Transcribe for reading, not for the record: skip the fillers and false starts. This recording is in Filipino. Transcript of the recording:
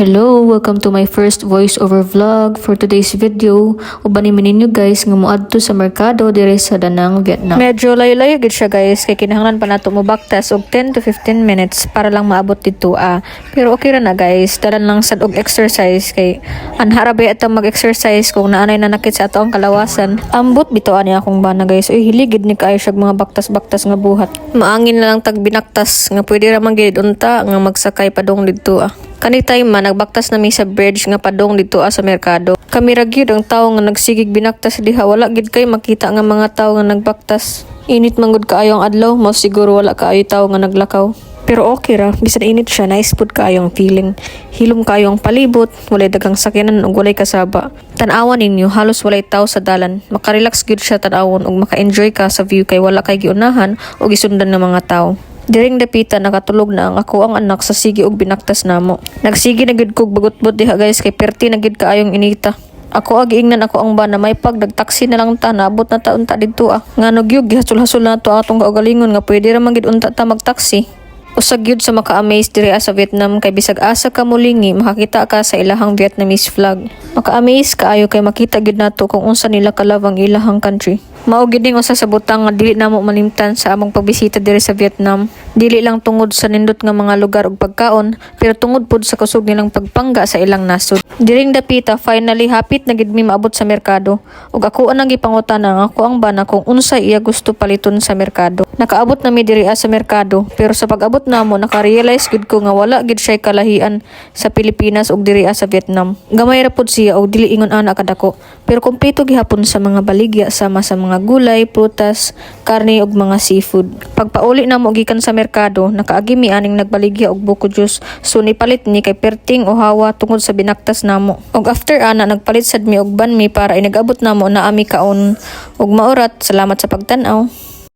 Hello! Welcome to my first voiceover vlog. For today's video, ubanin ninyo guys nga moadto sa merkado dire sa Danang, Vietnam. Medyo layo-layo gid siya guys, kay kinahanglan pa nato mo baktas og 10 to 15 minutes para lang maabot dito Pero okay ra na guys, dalan lang sad og exercise kay anhara ba ata mag-exercise kung naanay nanakit sa ato ang kalawasan. Ambot bito ani akong bana guys. Uy hiligid ni kaayo siya mga baktas-baktas nga buhat. Maangin na lang tag binaktas nga pwede ra man gid unta nga magsakay padong dito Kani time man nagbaktas na mi sa bridge nga padong dito sa merkado. Kami ra gyud ang tawo nga nagsigig binaktas diha, wala gid kay makita nga mga tawo nga nagbaktas. Init man gud kaayo ang adlaw, mo siguro wala kaayo tawo nga naglakaw. Pero okay ra, bisan init siya, nice pud kaayo ang feeling. Hilom kaayo ang palibot, walay daghang sakyanan ug walay kasaba. Tan-awan ninyo, halos walay tawo sa dalan. Makarelax gud siya tan-awon ug maka-enjoy ka sa view kay wala kay giunahan o gisundan ng mga tawo. Diring dapita nakatulog na ang ako ang anak sa sige og binaktas namo. Nagsige na gid kog bagot-bot diha guys kay perti na gid kaayong inita. Ako giingnan ako ang bana may pag nagtaksi na lang ta naabot na ta unta didto Ngano gyud gihasol-hasol na to atong kaugalingon nga pwede ra man gid unta ta magtaksi. Usag yun sa maka-amaze diri sa Vietnam kay bisag asa ka mulingi makakita ka sa ilahang Vietnamese flag. Maka-amaze kaayo kay makita gid nato kung unsa nila kalab ang ilahang country. Mao gid ning usa sa butang nga dili namo malimtan sa among pagbisita diri sa Vietnam. Dili lang tungod sa nindot nga mga lugar ug pagkaon, pero tungod pud sa kusog nilang pagpangga sa ilang nasod. Diring dapita finally hapit na gid mi maabot sa merkado ug ako anang gipangutana nga ako ang bana kung unsa iya gusto paliton sa merkado. Nakaabot na mi diri sa merkado, pero sa pag-abot namo naka-realize gid ko nga wala gid siya kalahian sa Pilipinas ug diri sa Vietnam. Gamay ra pud siya og dili ingon ana kadako, pero kompleto gihapon sa mga baligya sama sa mga gulay, prutas, karne ug mga seafood. Pagpauli namo gikan sa merkado, nakaagi mi aning nagbaligya og buko juice. So nipalit ni kay perting o hawa tungod sa binaktas namo. Og after ana nagpalit sad mi og banmi para inag-abot namo na ami kaon. Og maorat, salamat sa pagtan-aw.